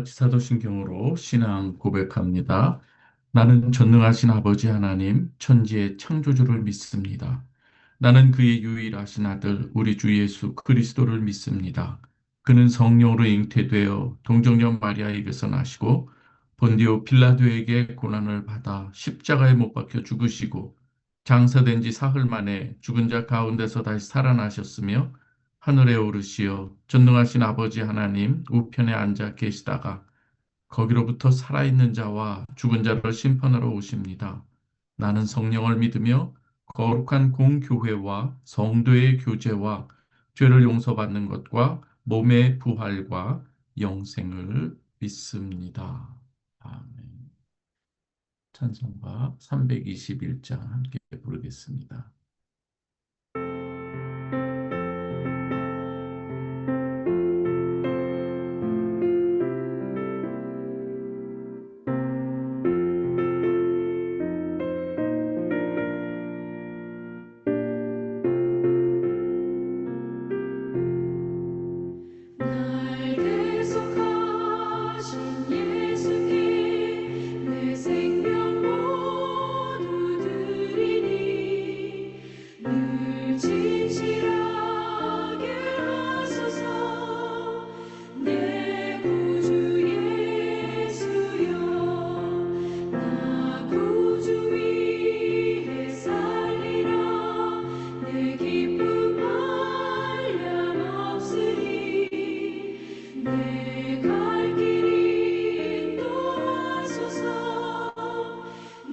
지사도신경으로 신앙 고백합니다. 나는 전능하신 아버지 하나님, 천지의 창조주를 믿습니다. 나는 그의 유일하신 아들, 우리 주 예수 그리스도를 믿습니다. 그는 성령으로 잉태되어 동정녀 마리아에게서 나시고 본디오 빌라도에게 고난을 받아 십자가에 못 박혀 죽으시고 장사된 지 사흘 만에 죽은 자 가운데서 다시 살아나셨으며 하늘에 오르시어 전능하신 아버지 하나님 우편에 앉아 계시다가 거기로부터 살아있는 자와 죽은 자를 심판하러 오십니다. 나는 성령을 믿으며 거룩한 공교회와 성도의 교제와 죄를 용서받는 것과 몸의 부활과 영생을 믿습니다. 아멘. 찬송가 321장 함께 부르겠습니다. 날 대속하신 예수께 내 생명 모두 드리니 늘 진실하게 하소서. 내 구주 예수여, 나 구주 위에 살리라. 내 기쁨 한량없으리. 내 갈 길 인도하소서.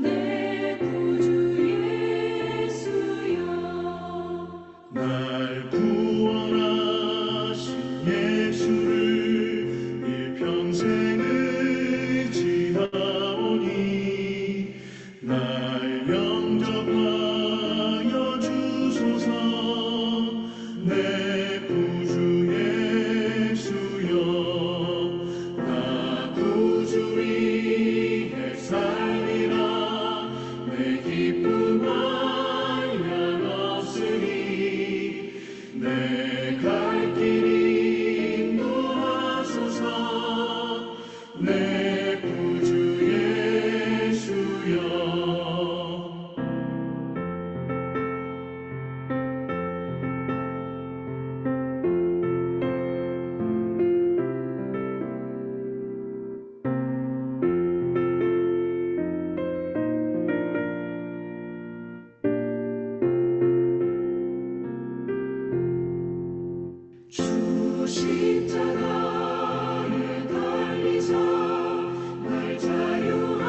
내 구주 예수여. 날 구원하신 예수를 일평생 의지하오니 날 영접하여 주소서. 내 구주 예수여, 나 구주 위에 살리라. 내 기쁨 한량없으리. 내 갈 길 인도하소서. 내 구주 예수여. 주 십자가에 달리사 날 자유하게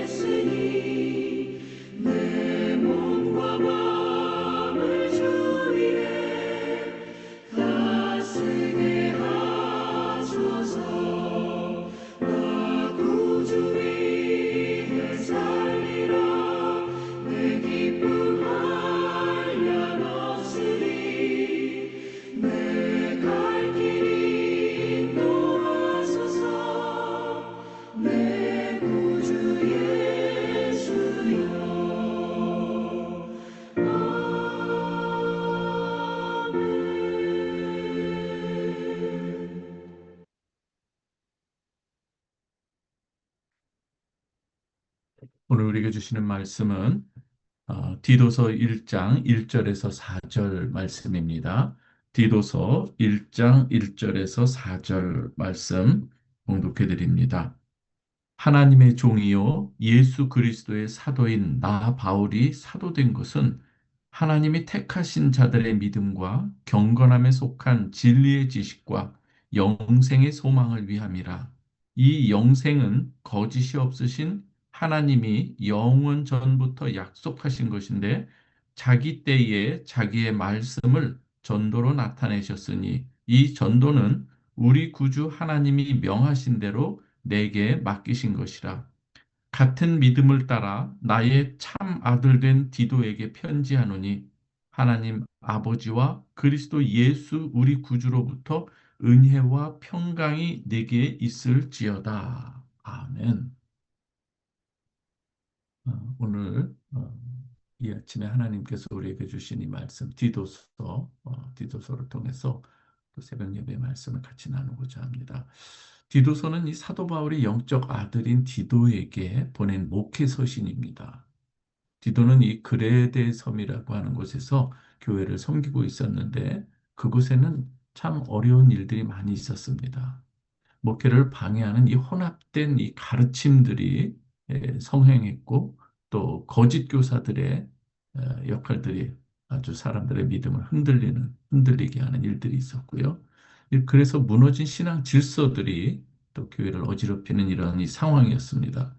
했으니 내 몸과 마음을 주 위에 다 쓰게 하소서. 나 구주 위에 살리라. 내 기쁨 한량없으리. 내 갈 길 인도하소서. 내 구주 예수여. 아멘. 오늘 우리에게 주시는 말씀은 디도서 1장 1절에서 4절 말씀입니다. 디도서 1장 1절에서 4절 말씀 봉독해 드립니다. 하나님의 종이요 예수 그리스도의 사도인 나 바울이 사도된 것은 하나님이 택하신 자들의 믿음과 경건함에 속한 진리의 지식과 영생의 소망을 위함이라. 이 영생은 거짓이 없으신 하나님이 영원 전부터 약속하신 것인데 자기 때에 자기의 말씀을 전도로 나타내셨으니 이 전도는 우리 구주 하나님이 명하신 대로 내게 맡기신 것이라. 같은 믿음을 따라 나의 참 아들 된 디도에게 편지하노니 하나님 아버지와 그리스도 예수 우리 구주로부터 은혜와 평강이 내게 있을지어다. 아멘. 오늘 이 아침에 하나님께서 우리에게 주신 이 말씀 디도서를 통해서 또 새벽 예배 말씀을 같이 나누고자 합니다. 디도서는 이 사도 바울이 영적 아들인 디도에게 보낸 목회 서신입니다. 디도는 이 그레데 섬이라고 하는 곳에서 교회를 섬기고 있었는데 그곳에는 참 어려운 일들이 많이 있었습니다. 목회를 방해하는 이 혼합된 이 가르침들이 성행했고 또 거짓 교사들의 역할들이 아주 사람들의 믿음을 흔들리게 하는 일들이 있었고요. 그래서 무너진 신앙 질서들이 또 교회를 어지럽히는 이런 이 상황이었습니다.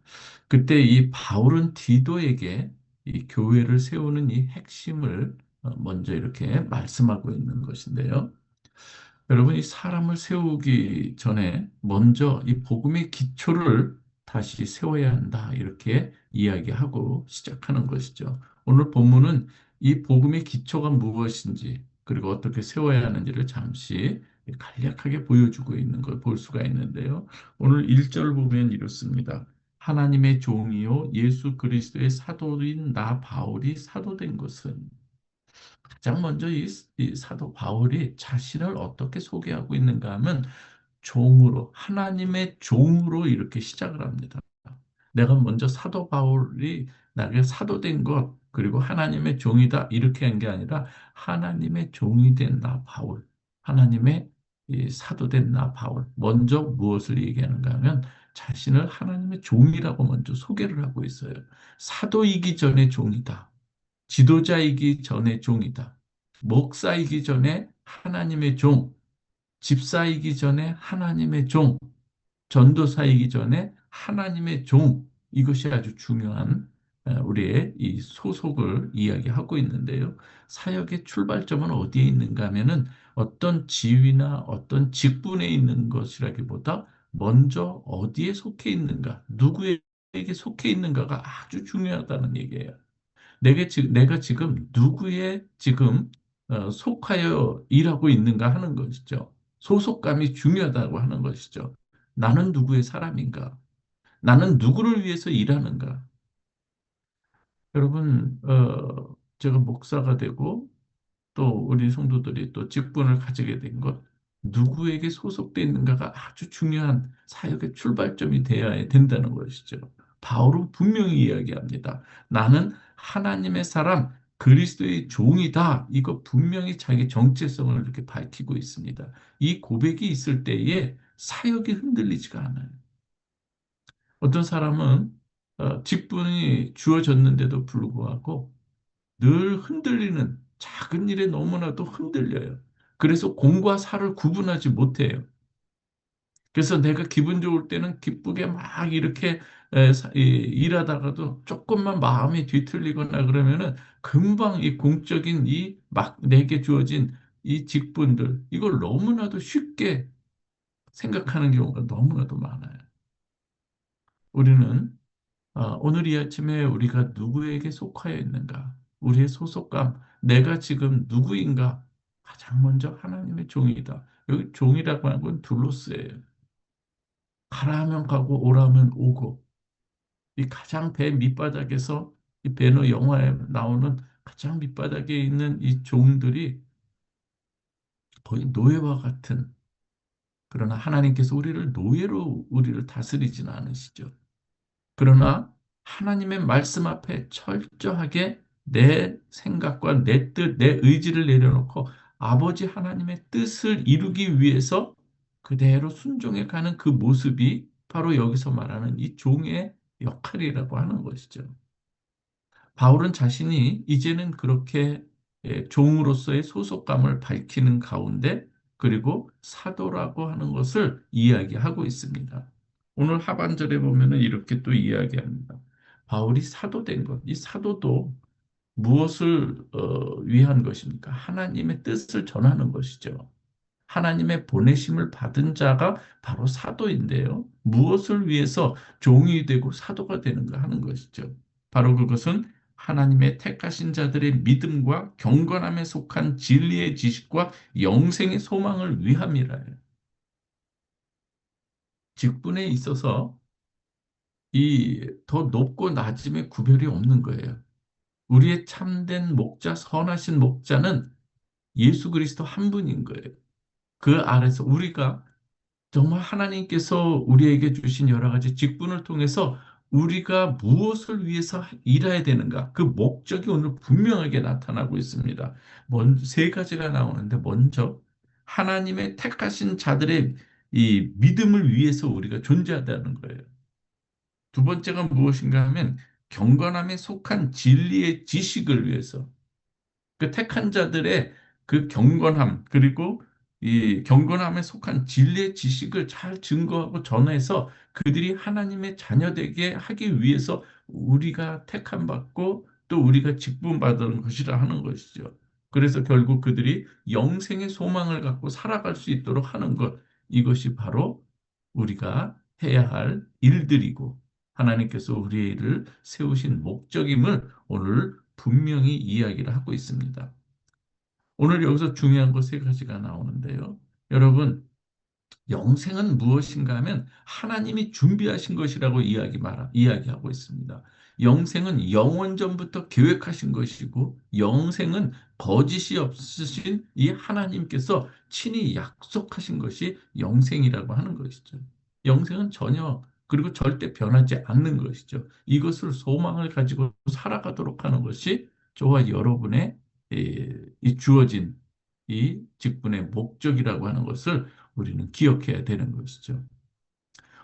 그때 이 바울은 디도에게 이 교회를 세우는 이 핵심을 먼저 이렇게 말씀하고 있는 것인데요. 여러분, 이 사람을 세우기 전에 먼저 이 복음의 기초를 다시 세워야 한다. 이렇게 이야기하고 시작하는 것이죠. 오늘 본문은 이 복음의 기초가 무엇인지, 그리고 어떻게 세워야 하는지를 잠시 간략하게 보여주고 있는 걸 볼 수가 있는데요. 오늘 1절 보면 이렇습니다. 하나님의 종이요 예수 그리스도의 사도인 나 바울이 사도된 것은 가장 먼저 이 사도 바울이 자신을 어떻게 소개하고 있는가 하면 종으로, 하나님의 종으로 이렇게 시작을 합니다. 내가 먼저 사도 바울이 나에게 사도된 것, 그리고 하나님의 종이다, 이렇게 한 게 아니라 하나님의 종이 된 나 바울, 하나님의 이 사도된 나 바울. 먼저 무엇을 얘기하는가 하면 자신을 하나님의 종이라고 먼저 소개를 하고 있어요. 사도이기 전에 종이다. 지도자이기 전에 종이다. 목사이기 전에 하나님의 종, 집사이기 전에 하나님의 종, 전도사이기 전에 하나님의 종. 이것이 아주 중요한 우리의 이 소속을 이야기하고 있는데요. 사역의 출발점은 어디에 있는가 하면은 어떤 지위나 어떤 직분에 있는 것이라기보다 먼저 어디에 속해 있는가, 누구에게 속해 있는가가 아주 중요하다는 얘기예요. 내가 지금 누구의 지금 속하여 일하고 있는가 하는 것이죠. 소속감이 중요하다고 하는 것이죠. 나는 누구의 사람인가? 나는 누구를 위해서 일하는가? 여러분, 제가 목사가 되고 또 우리 성도들이 또 직분을 가지게 된 것, 누구에게 소속되어 있는가가 아주 중요한 사역의 출발점이 되어야 된다는 것이죠. 바울은 분명히 이야기합니다. 나는 하나님의 사람, 그리스도의 종이다. 이거 분명히 자기 정체성을 이렇게 밝히고 있습니다. 이 고백이 있을 때에 사역이 흔들리지가 않아요. 어떤 사람은 직분이 주어졌는데도 불구하고 늘 흔들리는 작은 일에 너무나도 흔들려요. 그래서 공과 사를 구분하지 못해요. 그래서 내가 기분 좋을 때는 기쁘게 막 이렇게 일하다가도 조금만 마음이 뒤틀리거나 그러면은 금방 이 공적인 이 막 내게 주어진 이 직분들 이걸 너무나도 쉽게 생각하는 경우가 너무나도 많아요. 우리는 오늘 이 아침에 우리가 누구에게 속하여 있는가? 우리의 소속감, 내가 지금 누구인가? 가장 먼저 하나님의 종이다. 여기 종이라고 하는 건 둘로스예요. 가라 하면 가고 오라 하면 오고 이 가장 배 밑바닥에서 이 배너 영화에 나오는 가장 밑바닥에 있는 이 종들이 거의 노예와 같은 그러나 하나님께서 우리를 노예로 우리를 다스리지는 않으시죠. 그러나 하나님의 말씀 앞에 철저하게 내 생각과 내 뜻, 내 의지를 내려놓고 아버지 하나님의 뜻을 이루기 위해서 그대로 순종해 가는 그 모습이 바로 여기서 말하는 이 종의 역할이라고 하는 것이죠. 바울은 자신이 이제는 그렇게 종으로서의 소속감을 밝히는 가운데 그리고 사도라고 하는 것을 이야기하고 있습니다. 오늘 하반절에 보면은 이렇게 또 이야기합니다. 바울이 사도된 것, 이 사도도 무엇을 위한 것입니까? 하나님의 뜻을 전하는 것이죠. 하나님의 보내심을 받은 자가 바로 사도인데요. 무엇을 위해서 종이 되고 사도가 되는가 하는 것이죠. 바로 그것은 하나님의 택하신 자들의 믿음과 경건함에 속한 진리의 지식과 영생의 소망을 위함이라 해요. 직분에 있어서 이 더 높고 낮음의 구별이 없는 거예요. 우리의 참된 목자, 선하신 목자는 예수 그리스도 한 분인 거예요. 그 아래서 우리가 정말 하나님께서 우리에게 주신 여러 가지 직분을 통해서 우리가 무엇을 위해서 일해야 되는가? 그 목적이 오늘 분명하게 나타나고 있습니다. 세 가지가 나오는데 먼저 하나님의 택하신 자들의 이 믿음을 위해서 우리가 존재하다는 거예요. 두 번째가 무엇인가 하면 경건함에 속한 진리의 지식을 위해서 그 택한 자들의 그 경건함, 그리고 이 경건함에 속한 진리의 지식을 잘 증거하고 전해서 그들이 하나님의 자녀되게 하기 위해서 우리가 택함 받고 또 우리가 직분 받은 것이라 하는 것이죠. 그래서 결국 그들이 영생의 소망을 갖고 살아갈 수 있도록 하는 것, 이것이 바로 우리가 해야 할 일들이고 하나님께서 우리의 일을 세우신 목적임을 오늘 분명히 이야기를 하고 있습니다. 오늘 여기서 중요한 거 세 가지가 나오는데요. 여러분, 영생은 무엇인가 하면 하나님이 준비하신 것이라고 이야기하고 있습니다. 영생은 영원 전부터 계획하신 것이고, 영생은 거짓이 없으신 이 하나님께서 친히 약속하신 것이 영생이라고 하는 것이죠. 영생은 전혀, 그리고 절대 변하지 않는 것이죠. 이것을 소망을 가지고 살아가도록 하는 것이 저와 여러분의 이 주어진 이 직분의 목적이라고 하는 것을 우리는 기억해야 되는 것이죠.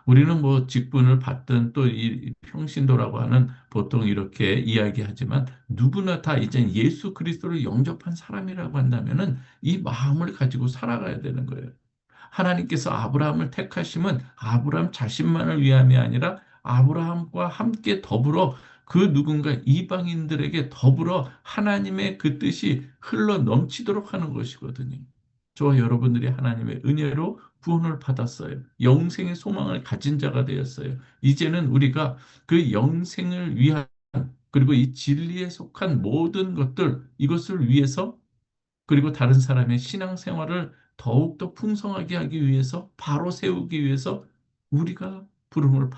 우리는 뭐 직분을 받든 또 이 평신도라고 하는 보통 이렇게 이야기하지만 누구나 다 이제 예수 그리스도를 영접한 사람이라고 한다면은 이 마음을 가지고 살아가야 되는 거예요. 하나님께서 아브라함을 택하심은 아브라함 자신만을 위함이 아니라 아브라함과 함께 더불어 그 누군가 이방인들에게 더불어 하나님의 그 뜻이 흘러 넘치도록 하는 것이거든요. 저와 여러분들이 하나님의 은혜로 구원을 받았어요. 영생의 소망을 가진 자가 되었어요. 이제는 우리가 그 영생을 위한 그리고 이 진리에 속한 모든 것들 이것을 위해서 그리고 다른 사람의 신앙생활을 더욱더 풍성하게 하기 위해서 바로 세우기 위해서 우리가 부름을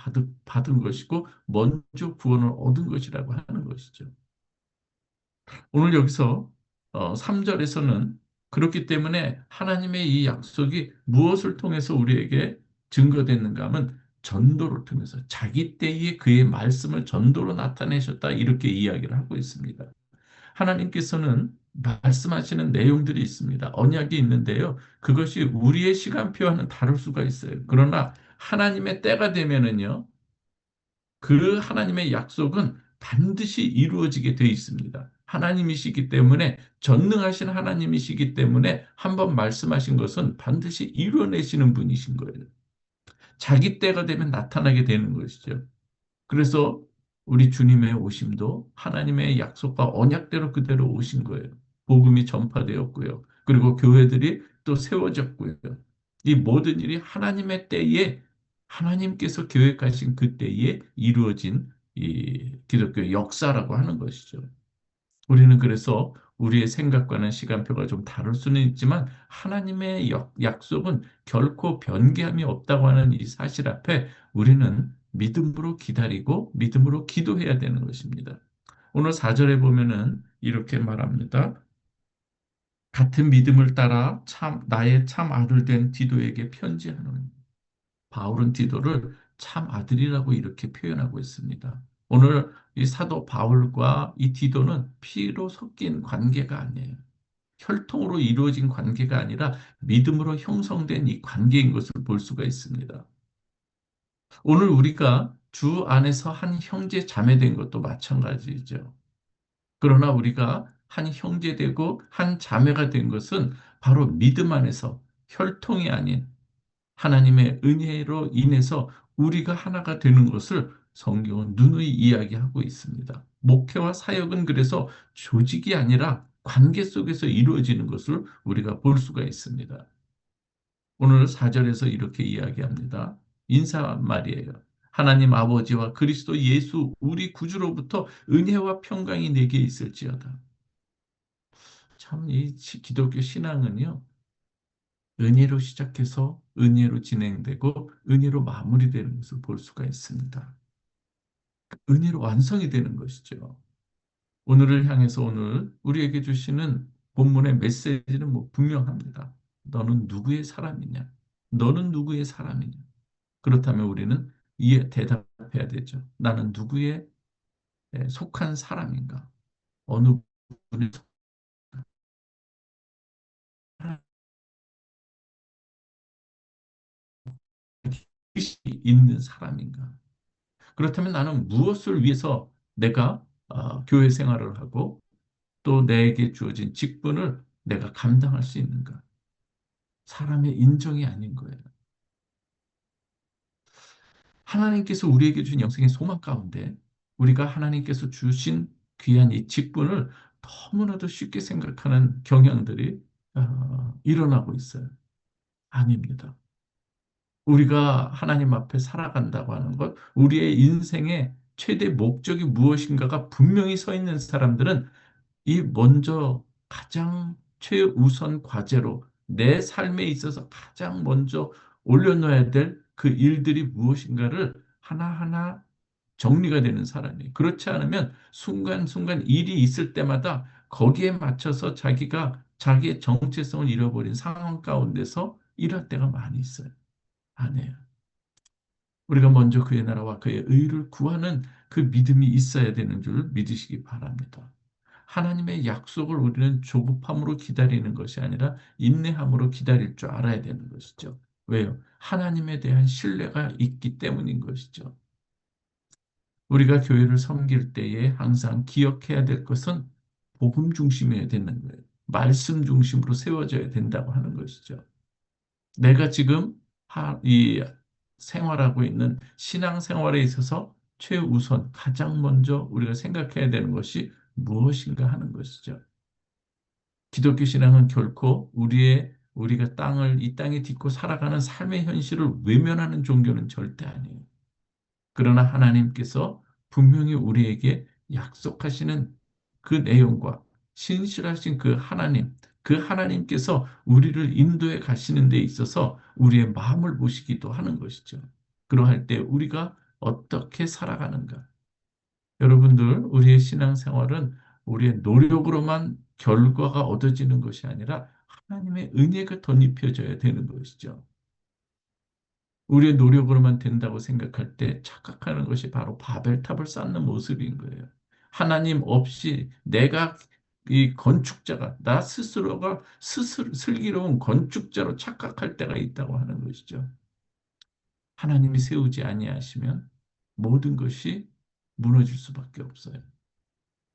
받은 것이고 먼저 구원을 얻은 것이라고 하는 것이죠. 오늘 여기서 3절에서는 그렇기 때문에 하나님의 이 약속이 무엇을 통해서 우리에게 증거됐는가 하면 전도를 통해서 자기 때에 그의 말씀을 전도로 나타내셨다 이렇게 이야기를 하고 있습니다. 하나님께서는 말씀하시는 내용들이 있습니다. 언약이 있는데요. 그것이 우리의 시간표와는 다를 수가 있어요. 그러나 하나님의 때가 되면은요. 그 하나님의 약속은 반드시 이루어지게 되어 있습니다. 하나님이시기 때문에 전능하신 하나님이시기 때문에 한번 말씀하신 것은 반드시 이루어내시는 분이신 거예요. 자기 때가 되면 나타나게 되는 것이죠. 그래서 우리 주님의 오심도 하나님의 약속과 언약대로 그대로 오신 거예요. 복음이 전파되었고요. 그리고 교회들이 또 세워졌고요. 이 모든 일이 하나님의 때에 하나님께서 계획하신 그 때에 이루어진 이 기독교 역사라고 하는 것이죠. 우리는 그래서 우리의 생각과는 시간표가 좀 다를 수는 있지만 하나님의 약속은 결코 변개함이 없다고 하는 이 사실 앞에 우리는 믿음으로 기다리고 믿음으로 기도해야 되는 것입니다. 오늘 4절에 보면은 이렇게 말합니다. 같은 믿음을 따라 나의 참 아들 된 디도에게 편지하노니 바울은 디도를 참 아들이라고 이렇게 표현하고 있습니다. 오늘 이 사도 바울과 이 디도는 피로 섞인 관계가 아니에요. 혈통으로 이루어진 관계가 아니라 믿음으로 형성된 이 관계인 것을 볼 수가 있습니다. 오늘 우리가 주 안에서 한 형제 자매 된 것도 마찬가지죠. 그러나 우리가 한 형제 되고 한 자매가 된 것은 바로 믿음 안에서 혈통이 아닌 하나님의 은혜로 인해서 우리가 하나가 되는 것을 성경은 누누이 이야기하고 있습니다. 목회와 사역은 그래서 조직이 아니라 관계 속에서 이루어지는 것을 우리가 볼 수가 있습니다. 오늘 4절에서 이렇게 이야기합니다. 인사말이에요. 하나님 아버지와 그리스도 예수 우리 구주로부터 은혜와 평강이 내게 있을지어다. 참 이 기독교 신앙은요. 은혜로 시작해서 은혜로 진행되고 은혜로 마무리되는 것을 볼 수가 있습니다. 은혜로 완성이 되는 것이죠. 오늘을 향해서 오늘 우리에게 주시는 본문의 메시지는 뭐 분명합니다. 너는 누구의 사람이냐? 너는 누구의 사람이냐? 그렇다면 우리는 이에 대답해야 되죠. 나는 누구의 속한 사람인가? 어느 분의 뜻이 있는 사람인가? 그렇다면 나는 무엇을 위해서 내가 교회 생활을 하고 또 내게 주어진 직분을 내가 감당할 수 있는가? 사람의 인정이 아닌 거예요. 하나님께서 우리에게 준 영생의 소망 가운데 우리가 하나님께서 주신 귀한 이 직분을 너무나도 쉽게 생각하는 경향들이 일어나고 있어요. 아닙니다. 우리가 하나님 앞에 살아간다고 하는 것, 우리의 인생의 최대 목적이 무엇인가가 분명히 서 있는 사람들은 이 먼저 가장 최우선 과제로 내 삶에 있어서 가장 먼저 올려놓아야 될 그 일들이 무엇인가를 하나하나 정리가 되는 사람이에요. 그렇지 않으면 순간순간 일이 있을 때마다 거기에 맞춰서 자기가 자기의 정체성을 잃어버린 상황 가운데서 일할 때가 많이 있어요. 아니에요. 우리가 먼저 그의 나라와 그의 의를 구하는 그 믿음이 있어야 되는 줄 믿으시기 바랍니다. 하나님의 약속을 우리는 조급함으로 기다리는 것이 아니라 인내함으로 기다릴 줄 알아야 되는 것이죠. 왜요? 하나님에 대한 신뢰가 있기 때문인 것이죠. 우리가 교회를 섬길 때에 항상 기억해야 될 것은 복음 중심이어야 되는 거예요. 말씀 중심으로 세워져야 된다고 하는 것이죠. 내가 지금 이 생활하고 있는 신앙 생활에 있어서 최우선, 가장 먼저 우리가 생각해야 되는 것이 무엇인가 하는 것이죠. 기독교 신앙은 결코 우리가 이 땅에 딛고 살아가는 삶의 현실을 외면하는 종교는 절대 아니에요. 그러나 하나님께서 분명히 우리에게 약속하시는 그 내용과 신실하신 그 하나님께서 우리를 인도해 가시는 데 있어서 우리의 마음을 보시기도 하는 것이죠. 그러할 때 우리가 어떻게 살아가는가? 여러분들, 우리의 신앙생활은 우리의 노력으로만 결과가 얻어지는 것이 아니라 하나님의 은혜가 덧입혀져야 되는 것이죠. 우리의 노력으로만 된다고 생각할 때 착각하는 것이 바로 바벨탑을 쌓는 모습인 거예요. 하나님 없이 내가 이 건축자가 나 스스로가 슬기로운 건축자로 착각할 때가 있다고 하는 것이죠. 하나님이 세우지 아니하시면 모든 것이 무너질 수밖에 없어요.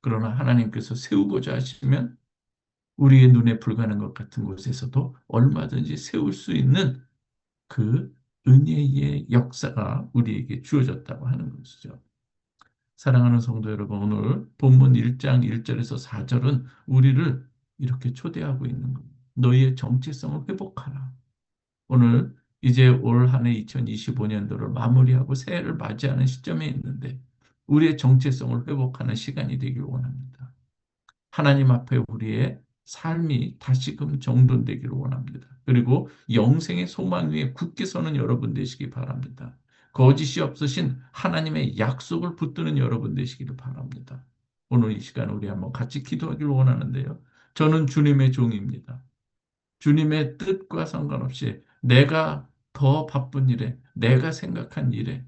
그러나 하나님께서 세우고자 하시면 우리의 눈에 불가는 것 같은 곳에서도 얼마든지 세울 수 있는 그 은혜의 역사가 우리에게 주어졌다고 하는 것이죠. 사랑하는 성도 여러분, 오늘 본문 1장 1절에서 4절은 우리를 이렇게 초대하고 있는 겁니다. 너희의 정체성을 회복하라. 오늘 이제 올 한 해 2025년도를 마무리하고 새해를 맞이하는 시점에 있는데 우리의 정체성을 회복하는 시간이 되길 원합니다. 하나님 앞에 우리의 삶이 다시금 정돈되기를 원합니다. 그리고 영생의 소망 위에 굳게 서는 여러분 되시기 바랍니다. 거짓이 없으신 하나님의 약속을 붙드는 여러분 되시기를 바랍니다. 오늘 이 시간 우리 한번 같이 기도하기를 원하는데요. 저는 주님의 종입니다. 주님의 뜻과 상관없이 내가 더 바쁜 일에, 내가 생각한 일에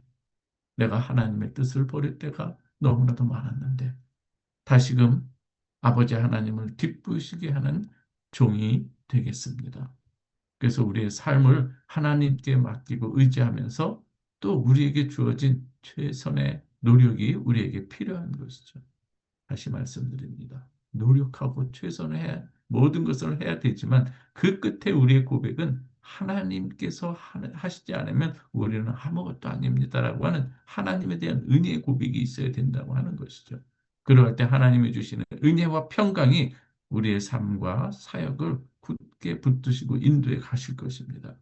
내가 하나님의 뜻을 버릴 때가 너무나도 많았는데 다시금 아버지 하나님을 기쁘시게 하는 종이 되겠습니다. 그래서 우리의 삶을 하나님께 맡기고 의지하면서 또 우리에게 주어진 최선의 노력이 우리에게 필요한 것이죠. 다시 말씀드립니다. 노력하고 최선을 모든 것을 해야 되지만 그 끝에 우리의 고백은 하나님께서 하시지 않으면 우리는 아무것도 아닙니다라고 하는 하나님에 대한 은혜의 고백이 있어야 된다고 하는 것이죠. 그럴 때 하나님이 주시는 은혜와 평강이 우리의 삶과 사역을 굳게 붙드시고 인도해 가실 것입니다.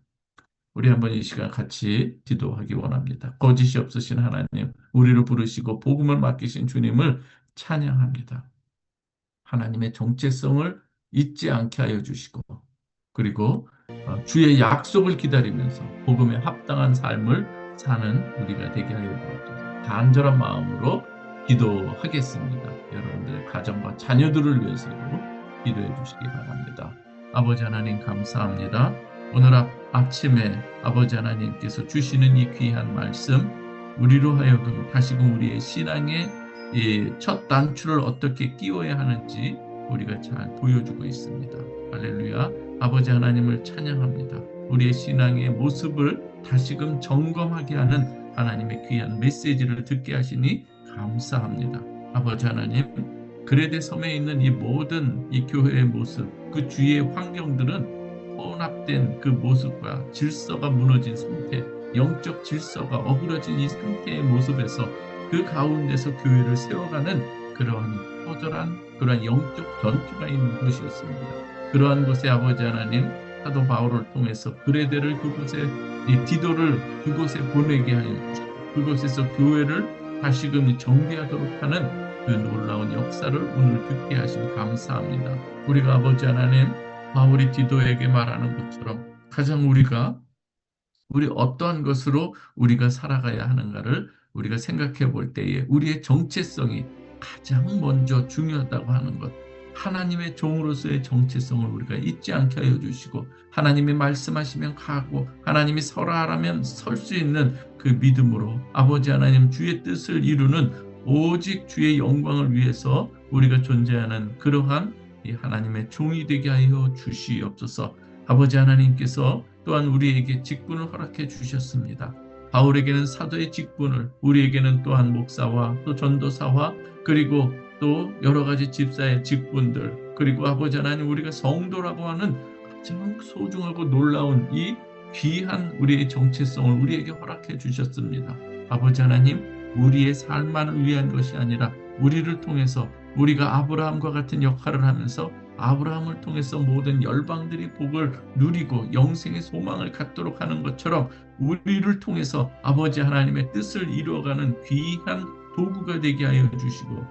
우리 한번 이 시간 같이 기도하기 원합니다. 거짓이 없으신 하나님, 우리를 부르시고 복음을 맡기신 주님을 찬양합니다. 하나님의 정체성을 잊지 않게 하여 주시고 그리고 주의 약속을 기다리면서 복음에 합당한 삶을 사는 우리가 되게 하여 주옵소서. 간절한 마음으로 기도하겠습니다. 여러분들의 가정과 자녀들을 위해서도 기도해 주시기 바랍니다. 아버지 하나님 감사합니다. 오늘 아침에 아버지 하나님께서 주시는 이 귀한 말씀, 우리로 하여금 다시금 우리의 신앙의 이 첫 단추를 어떻게 끼워야 하는지 우리가 잘 보여주고 있습니다. 할렐루야. 아버지 하나님을 찬양합니다. 우리의 신앙의 모습을 다시금 점검하게 하는 하나님의 귀한 메시지를 듣게 하시니 감사합니다. 아버지 하나님, 그레데 섬에 있는 이 모든 이 교회의 모습, 그 주위의 환경들은 혼합된 그 모습과 질서가 무너진 상태, 영적 질서가 어그러진 이 상태의 모습에서 그 가운데서 교회를 세워가는 그러한 허절한 그러한 영적 전투가 있는 곳이었습니다. 그러한 곳에 아버지 하나님, 사도 바울을 통해서 그레데를 그곳에, 이 디도를 그곳에 보내게 하여 주시고 그곳에서 교회를 다시금 정비하도록 하는 그 놀라운 역사를 오늘 듣게 하시니 감사합니다. 우리가 아버지 하나님, 바울이 디도에게 말하는 것처럼 가장 우리 어떠한 것으로 우리가 살아가야 하는가를 우리가 생각해 볼 때에 우리의 정체성이 가장 먼저 중요하다고 하는 것, 하나님의 종으로서의 정체성을 우리가 잊지 않게 하여 주시고, 하나님이 말씀하시면 가고 하나님이 서라 하라면 설 수 있는 그 믿음으로 아버지 하나님 주의 뜻을 이루는, 오직 주의 영광을 위해서 우리가 존재하는 그러한 이 하나님의 종이 되게 하여 주시옵소서. 아버지 하나님께서 또한 우리에게 직분을 허락해 주셨습니다. 바울에게는 사도의 직분을, 우리에게는 또한 목사와 또 전도사와 그리고 또 여러 가지 집사의 직분들, 그리고 아버지 하나님, 우리가 성도라고 하는 가장 소중하고 놀라운 이 귀한 우리의 정체성을 우리에게 허락해 주셨습니다. 아버지 하나님, 우리의 삶만을 위한 것이 아니라 우리를 통해서 우리가 아브라함과 같은 역할을 하면서 아브라함을 통해서 모든 열방들이 복을 누리고 영생의 소망을 갖도록 하는 것처럼 우리를 통해서 아버지 하나님의 뜻을 이루어가는 귀한 도구가 되게 하여 주시고,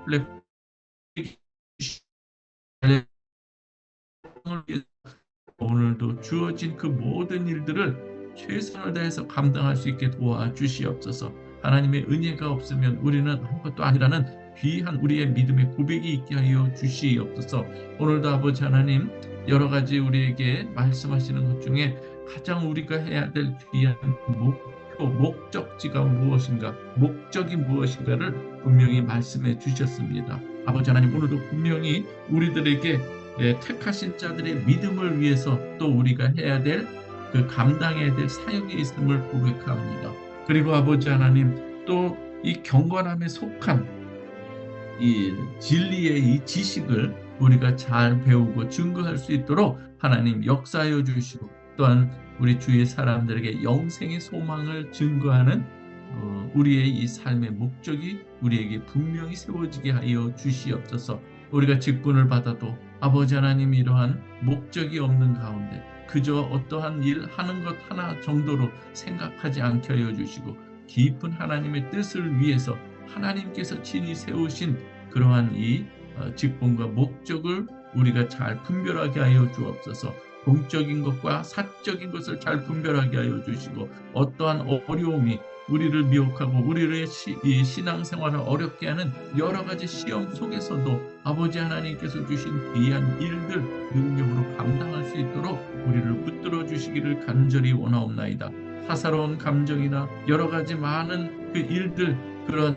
오늘도 주어진 그 모든 일들을 최선을 다해서 감당할 수 있게 도와주시옵소서. 하나님의 은혜가 없으면 우리는 아무것도 아니라는 귀한 우리의 믿음의 고백이 있게 하여 주시옵소서. 오늘도 아버지 하나님, 여러 가지 우리에게 말씀하시는 것 중에 가장 우리가 해야 될 귀한 목적지가 무엇인가, 목적이 무엇인가를 분명히 말씀해 주셨습니다. 아버지 하나님, 오늘도 분명히 우리들에게 택하신 자들의 믿음을 위해서 또 우리가 해야 될 그 감당해야 될 사역이 있음을 고백합니다. 그리고 아버지 하나님, 또 이 경건함에 속한 이 진리의 이 지식을 우리가 잘 배우고 증거할 수 있도록 하나님 역사하여 주시고, 또한 우리 주위의 사람들에게 영생의 소망을 증거하는 우리의 이 삶의 목적이 우리에게 분명히 세워지게 하여 주시옵소서. 우리가 직분을 받아도 아버지 하나님, 이러한 목적이 없는 가운데 그저 어떠한 일 하는 것 하나 정도로 생각하지 않게 하여 주시고, 깊은 하나님의 뜻을 위해서 하나님께서 친히 세우신 그러한 이 직분과 목적을 우리가 잘 분별하게 하여 주옵소서. 공적인 것과 사적인 것을 잘 분별하게 하여 주시고, 어떠한 어려움이 우리를 미혹하고 우리의 이 신앙생활을 어렵게 하는 여러 가지 시험 속에서도 아버지 하나님께서 주신 귀한 일들 능력으로 감당할 수 있도록 우리를 붙들어 주시기를 간절히 원하옵나이다. 사사로운 감정이나 여러 가지 많은 그 일들, 그런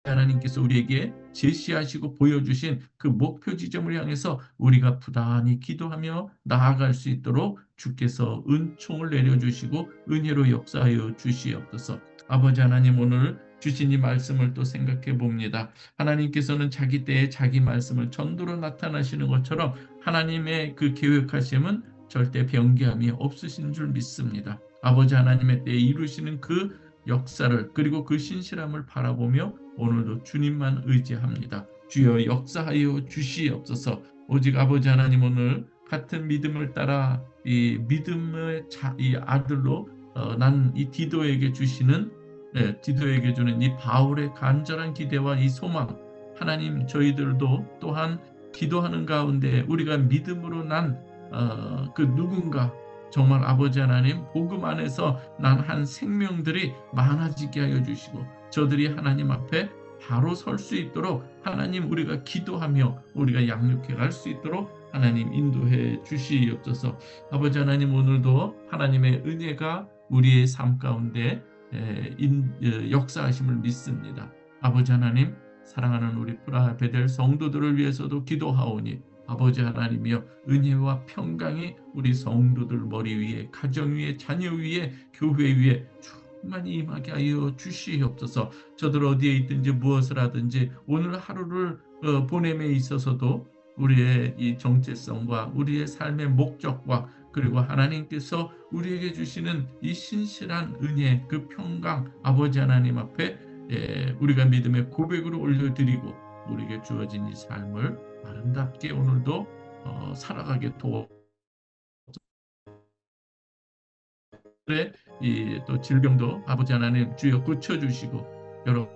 하나님께서 우리에게 제시하시고 보여주신 그 목표 지점을 향해서 우리가 부단히 기도하며 나아갈 수 있도록 주께서 은총을 내려주시고 은혜로 역사하여 주시옵소서. 아버지 하나님, 오늘 주신 이 말씀을 또 생각해 봅니다. 하나님께서는 자기 때에 자기 말씀을 전도로 나타나시는 것처럼 하나님의 그 계획하심은 절대 변개함이 없으신 줄 믿습니다. 아버지 하나님의 때에 이루시는 그 역사를, 그리고 그 신실함을 바라보며 오늘도 주님만 의지합니다. 주여 역사하여 주시옵소서. 오직 아버지 하나님, 오늘 같은 믿음을 따라 이 믿음의 이 아들로 난 이 디도에게 주시는, 디도에게 주는 이 바울의 간절한 기대와 이 소망, 하나님, 저희들도 또한 기도하는 가운데 우리가 믿음으로 난 그 누군가, 정말 아버지 하나님, 복음 안에서 난 한 생명들이 많아지게 하여 주시고, 저들이 하나님 앞에 바로 설 수 있도록 하나님 우리가 기도하며 우리가 양육해 갈 수 있도록 하나님 인도해 주시옵소서. 아버지 하나님 오늘도 하나님의 은혜가 우리의 삶 가운데 역사하심을 믿습니다. 아버지 하나님 사랑하는 우리 프라하 베델 성도들을 위해서도 기도하오니 아버지 하나님이여 은혜와 평강이 우리 성도들 머리 위에 가정 위에 자녀 위에 교회 위에 충만히 임하게 하여 주시옵소서. 저들 어디에 있든지 무엇을 하든지 오늘 하루를 보냄에 있어서도 우리의 이 정체성과 우리의 삶의 목적과 그리고 하나님께서 우리에게 주시는 이 신실한 은혜 그 평강 아버지 하나님 앞에 우리가 믿음의 고백으로 올려드리고 우리에게 주어진 이 삶을 아름답게 오늘도 살아가게 도와 이또 질병도 아버지 하나님 주여 고쳐주시고 여러분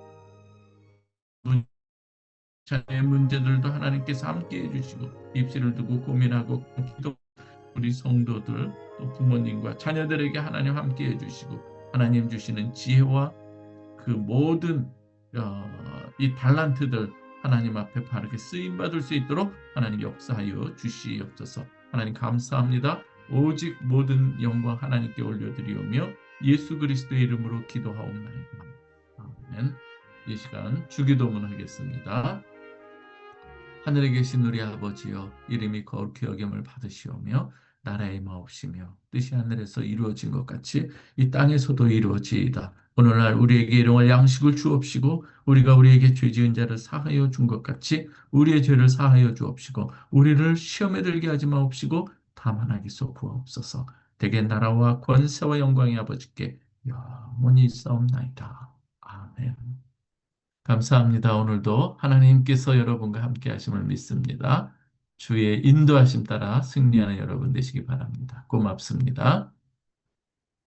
자녀의 문제들도 하나님께서 함께 해주시고 입시를 두고 고민하고 기도 우리 성도들 또 부모님과 자녀들에게 하나님 함께 해주시고 하나님 주시는 지혜와 그 모든 이 달란트들 하나님 앞에 바르게 쓰임 받을 수 있도록 하나님 역사하여 주시옵소서. 하나님 감사합니다. 오직 모든 영광 하나님께 올려드리오며 예수 그리스도의 이름으로 기도하옵나이다. 아멘. 이 시간 주기도문 하겠습니다. 하늘에 계신 우리 아버지여 이름이 거룩히 여김을 받으시오며 나라의 마옵시며 뜻이 하늘에서 이루어진 것 같이 이 땅에서도 이루어지이다. 오늘날 우리에게 일용할 양식을 주옵시고 우리가 우리에게 죄 지은 자를 사하여 준 것 같이 우리의 죄를 사하여 주옵시고 우리를 시험에 들게 하지 마옵시고 다만 악에서 구하옵소서. 대개 나라와 권세와 영광이 아버지께 영원히 있사옵나이다. 아멘. 감사합니다. 오늘도 하나님께서 여러분과 함께 하심을 믿습니다. 주의 인도하심 따라 승리하는 여러분 되시기 바랍니다. 고맙습니다.